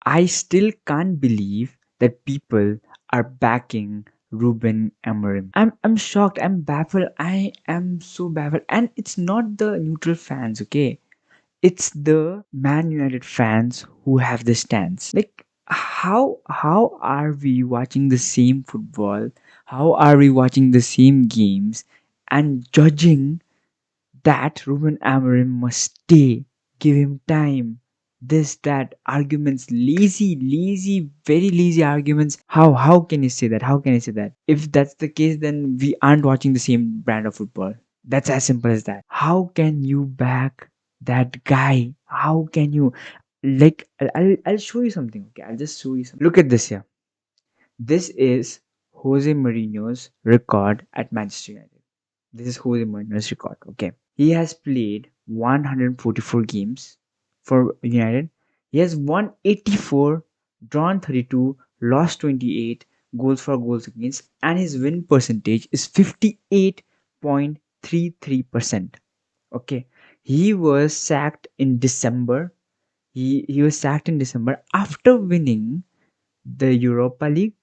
I still can't believe that people are backing Ruben Amorim. I'm shocked. I'm baffled. I am so baffled. And it's not the neutral fans, okay? It's the Man United fans who have the stance. Like how are we watching the same football? How are we watching the same games and judging that Ruben Amorim must stay, give him time, this, that, arguments, lazy, very lazy arguments. How can you say that? How can you say that? If that's the case, then we aren't watching the same brand of football. That's as simple as that. How can you back that guy? How can you like I'll show you something, okay? I'll just show you something. Look at this here. This is Jose Mourinho's record at Manchester United. This is Jose Mourinho's record, okay? He has played 144 games for United. He has won 84, drawn 32, lost 28, goals against, and his win percentage is 58.33%. Okay. He was sacked in December. He was sacked in December after winning the Europa League,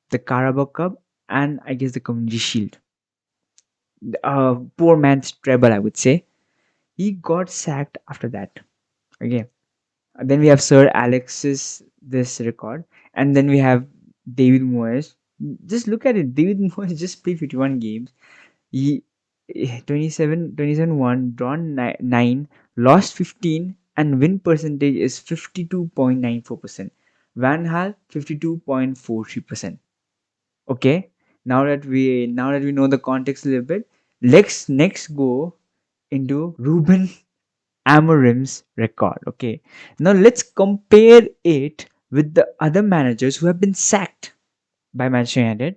the Carabao Cup, and I guess the Community Shield. Poor man's treble, I would say. He got sacked after that. Okay. Then we have Sir Alex's this record, and then we have David Moyes. Just look at it. David Moyes just played 51 games. He 27 won, drawn 9, lost 15, and win percentage is 52.94%. Van Hal 52.43%. Okay. Now that we know the context a little bit, let's next go into Ruben Amorim's record. Okay. Now let's compare it with the other managers who have been sacked by Manchester United.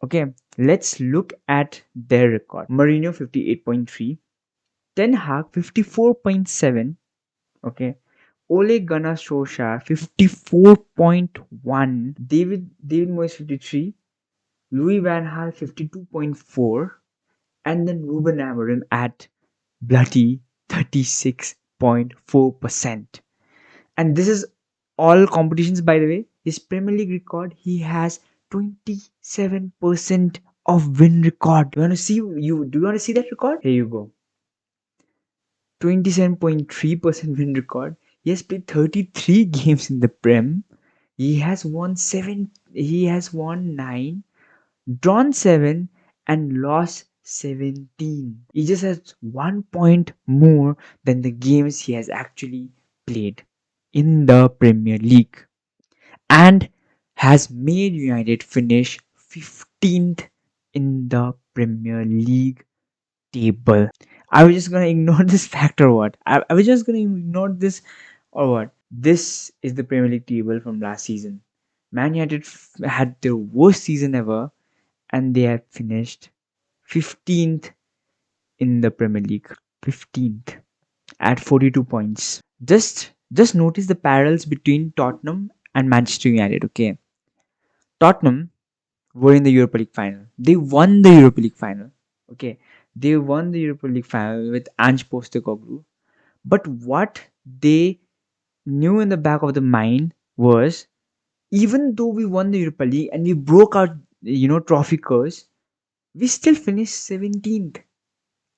Okay. Let's look at their record. Mourinho 58.3, Ten Hag 54.7. Okay. Ole Gunnar Solskjaer 54.1, David Moyes 53, Louis Van Gaal 52.4, and then Ruben Amorim at bloody 36.4%. And this is all competitions, by the way. His Premier League record, he has 27% of win record. Do you want to see that record? Here you go. 27.3% win record. He has played 33 games in the Prem. He has won 9, drawn 7, and lost 17. He just has 1 point more than the games he has actually played in the Premier League, and has made United finish 15th in the Premier League table. I was just gonna ignore this fact or what? I was just gonna ignore this or what? This is the Premier League table from last season. Man United had their worst season ever, and they have finished 15th in the Premier League. 15th at 42 points. Just notice the parallels between Tottenham and Manchester United, okay? Tottenham were in the Europa League final. They won the Europa League final. Okay. They won the Europa League final with Ange Postecoglou. But what they knew in the back of the mind was, even though we won the Europa League and we broke our trophy curse, we still finished 17th.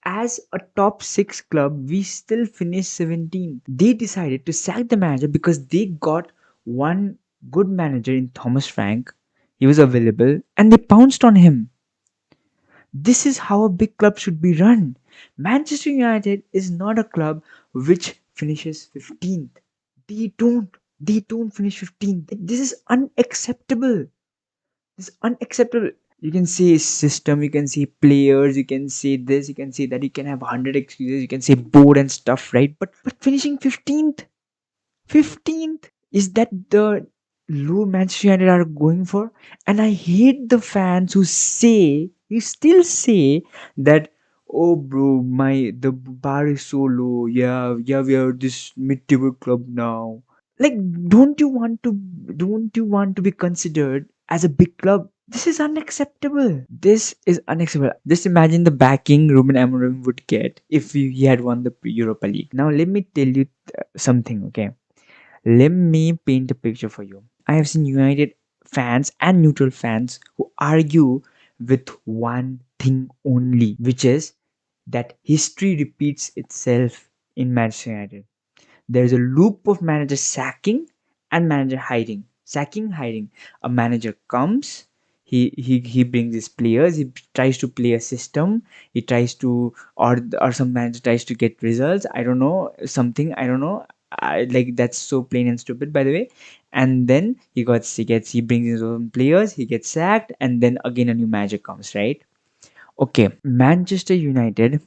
As a top 6 club, we still finished 17th. They decided to sack the manager because they got one good manager in Thomas Frank. He was available and they pounced on him. This is how a big club should be run. Manchester United is not a club which finishes 15th. They don't finish 15th. This is unacceptable. This is unacceptable. You can say system, you can say players, you can say this, you can say that, you can have 100 excuses, you can say board and stuff, right? But finishing 15th, 15th, is that the low Manchester United are going for? And I hate the fans who still say that, oh bro, the bar is so low. Yeah, we are this mid-table club now. Like, don't you want to be considered as a big club? This is unacceptable. This is unacceptable. Just imagine the backing Ruben Amorim would get if he had won the Europa League. Now let me tell you something, okay? Let me paint a picture for you. I have seen United fans and neutral fans who argue with one thing only, which is that history repeats itself in Manchester United. There's a loop of manager sacking and manager hiding. Sacking, hiding. A manager comes, he brings his players, he tries to play a system, he tries to, or some manager tries to get results. I don't know, something, I don't know. Like that's so plain and stupid, by the way. And then he brings his own players, he gets sacked, and then again a new manager comes, right? Okay, Manchester United,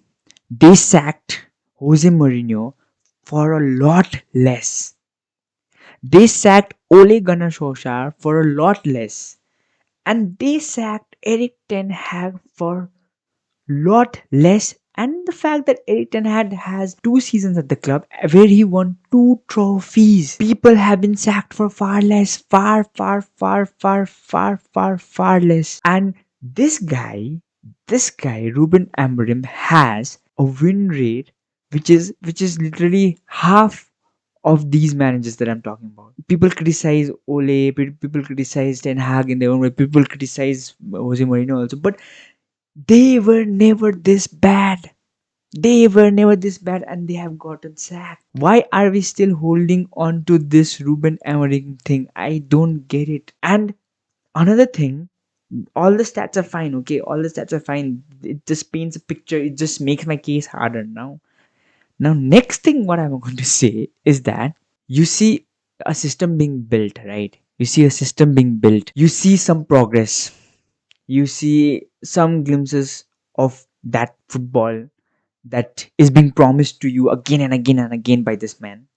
they sacked Jose Mourinho for a lot less. They sacked Ole Gunnar Solskjaer for a lot less. And they sacked Eric Ten Hag for lot less. And the fact that Eric Ten Hag has 2 seasons at the club where he won 2 trophies. People have been sacked for far less. Far less. And this guy, Ruben Amorim, has a win rate which is literally half of these managers that I'm talking about. People criticize Ole, people criticize Ten Hag in their own way, people criticize Jose Mourinho also, but they were never this bad. They were never this bad and they have gotten sacked. Why are we still holding on to this Ruben Amorim thing? I don't get it. And another thing, all the stats are fine, okay? All the stats are fine. It just paints a picture, it just makes my case harder now. Now, next thing, what I'm going to say is that you see a system being built, right? You see a system being built, you see some progress, you see some glimpses of that football that is being promised to you again and again and again by this man.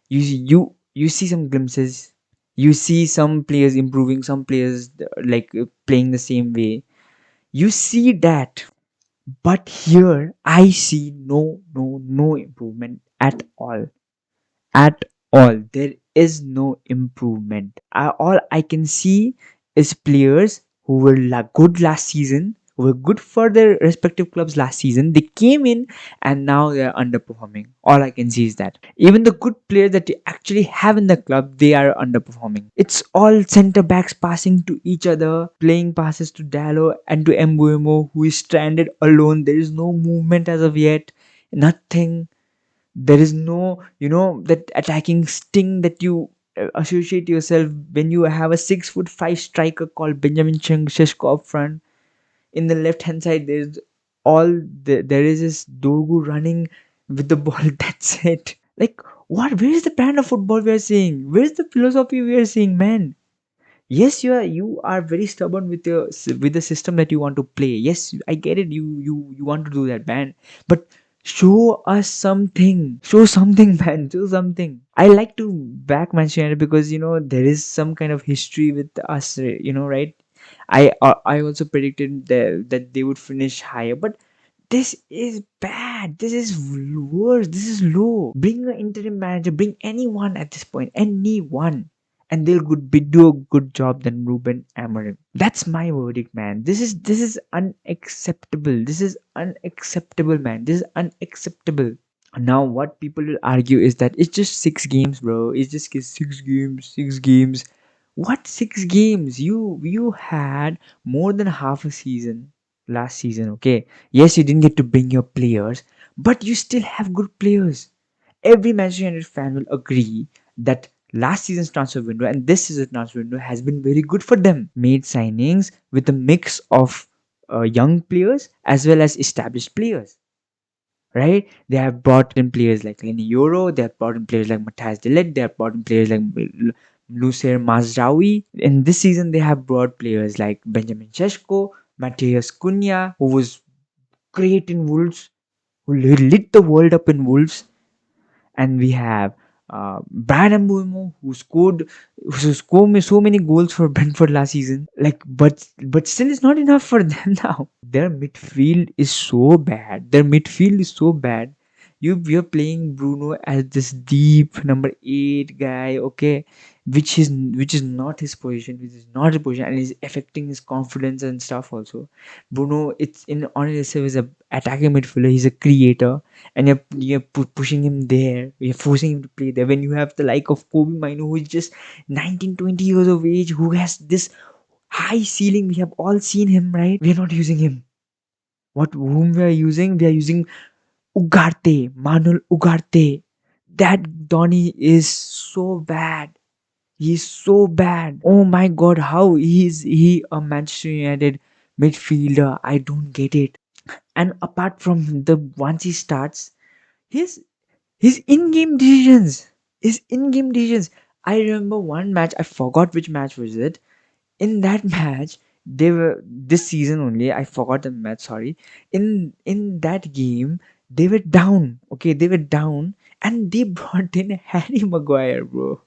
You see some glimpses, you see some players improving, some players playing the same way, you see that. But here I see no improvement at all. At all. There is no improvement. All I can see is players who were good last season, who were good for their respective clubs last season. They came in and now they are underperforming. All I can see is that. Even the good players that you actually have in the club, they are underperforming. It's all centre backs passing to each other, playing passes to Dallo and to Mbuemo, who is stranded alone. There is no movement as of yet. Nothing. There is no, that attacking sting that you associate yourself when you have a 6'5" striker called Benjamin Sheshko up front. In the left hand side, there is this Dorgu running with the ball. That's it. Like, what? Where is the brand of football we are seeing? Where is the philosophy we are seeing, man? Yes, you are very stubborn with the system that you want to play. Yes, I get it. You want to do that, man. But show us something. Show something, man. Show something. I like to back Manchester United because there is some kind of history with us. Right? I also predicted that they would finish higher, but this is bad. This is worse. This is low. Bring an interim manager. Bring anyone at this point. Anyone. And they'll do a good job than Ruben Amorim. That's my verdict, man. This is unacceptable. This is unacceptable, man. This is unacceptable. Now, what people will argue is that it's just 6 games, bro. It's just 6 games, 6 games. What 6 games? You had more than half a season last season, okay? Yes, you didn't get to bring your players, but you still have good players. Every Manchester United fan will agree that last season's transfer window and this season's transfer window has been very good for them. Made signings with a mix of young players as well as established players, right? They have brought in players like Lenny Euro, they have brought in players like Matthias De Ligt, they have brought in players like Lucer Mazraoui. In this season, they have brought players like Benjamin Sheshko, Matthias Cunha, who was great in Wolves, who lit the world up in Wolves. And we have Brad Mbuemo, who scored so many goals for Brentford last season. But still, it's not enough for them now. Their midfield is so bad. you're playing Bruno as this deep number 8 guy, okay, which is not his position, which is not his position, and is affecting his confidence and stuff also. Bruno, it's in on himself is a attacking midfielder. He's a creator, and you're pushing him there. You're forcing him to play there. When you have the like of Kobe Mino, who is just 19, 20 years of age, who has this high ceiling. We have all seen him, right? We are not using him. What whom we are using? We are using Ugarte, Manuel Ugarte. That Donny is so bad. He's so bad. Oh my god, how is he a Manchester United midfielder? I don't get it. And apart from the once he starts, his his in-game decisions. His in-game decisions. I remember one match, I forgot which match was it. In that match, they were this season only, I forgot the match, sorry. In that game, they were down. Okay, they were down and they brought in Harry Maguire, bro.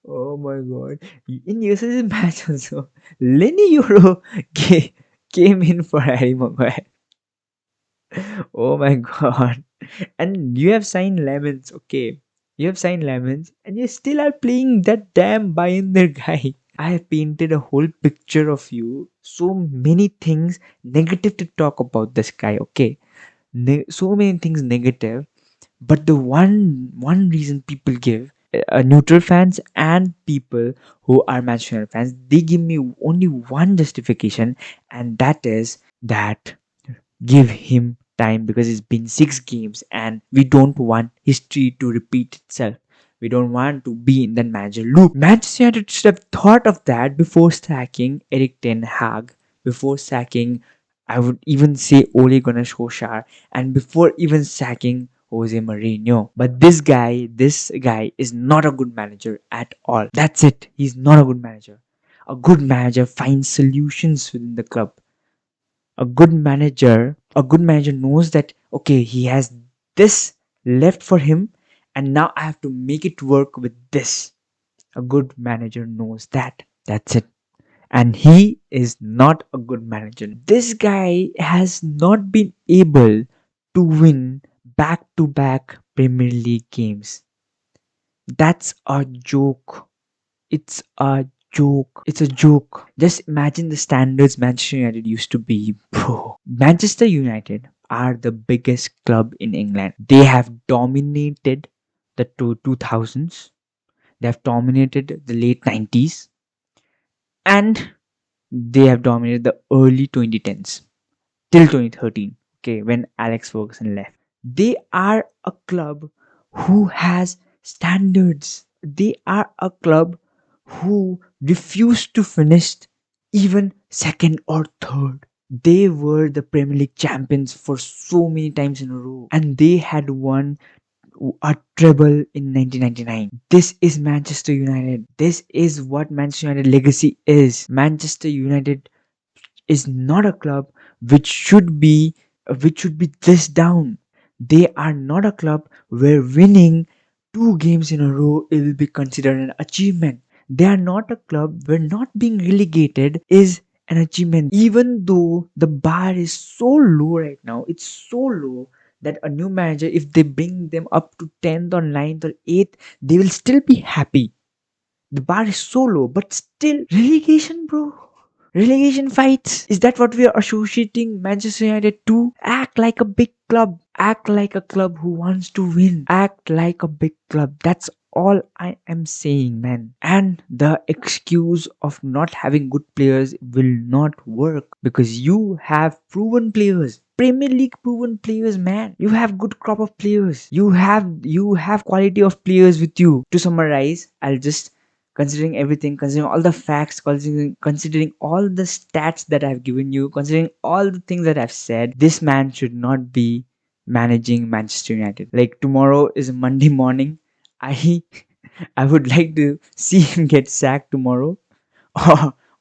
Oh my god. In yesterday's match also, Lenny Euro came in for Harry Maguire. Oh my god. And you have signed Lemons, okay. You have signed Lemons and you still are playing that damn Binder guy. I have painted a whole picture of you. So many things negative to talk about this guy, okay. So many things negative, but the one reason people give neutral fans and people who are Manchester United fans, they give me only one justification, and that is that give him time because it's been 6 games and we don't want history to repeat itself. We don't want to be in that manager loop. Manchester United should have thought of that before sacking Eric Ten Hag, before sacking, I would even say, Ole Gunnar Solskjaer, and before even sacking Jose Mourinho. But this guy is not a good manager at all. That's it. He's not a good manager. A good manager finds solutions within the club. A good manager knows that okay, he has this left for him and now I have to make it work with this. A good manager knows that. That's it. And he is not a good manager. This guy has not been able to win back to back Premier League games. That's a joke. It's a joke. It's a joke. Just imagine the standards Manchester United used to be, bro. Manchester United are the biggest club in England. They have dominated the 2000s. They have dominated the late 90s. And they have dominated the early 2010s till 2013. Okay, when Alex Ferguson left. They are a club who has standards. They are a club who refuse to finish even second or third. They were the Premier League champions for so many times in a row, and they had won a treble in 1999. This is Manchester United. This is what Manchester United legacy is. Manchester United is not a club which should be this down. They are not a club where winning 2 games in a row will be considered an achievement. They are not a club where not being relegated is an achievement. Even though the bar is so low right now, it's so low that a new manager, if they bring them up to 10th or 9th or 8th, they will still be happy. The bar is so low, but still relegation, bro. Relegation fights. Is that what we are associating Manchester United to? Act like a big club. Act like a club who wants to win. Act like a big club. That's all I am saying, man. And the excuse of not having good players will not work because you have proven players. Premier League proven players, man. You have good crop of players. You have quality of players with you. To summarize, I'll just considering everything, considering all the facts, considering all the stats that I've given you, considering all the things that I've said, this man should not be managing Manchester United. Like tomorrow is a Monday morning. I I would like to see him get sacked tomorrow,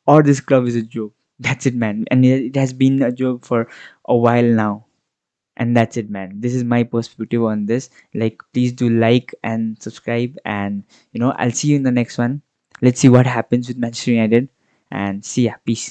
or this club is a joke. That's it, man. And it has been a joke for a while now. And that's it, man. This is my perspective on this. Like, please do like and subscribe, and I'll see you in the next one. Let's see what happens with Manchester United, and see ya. Peace.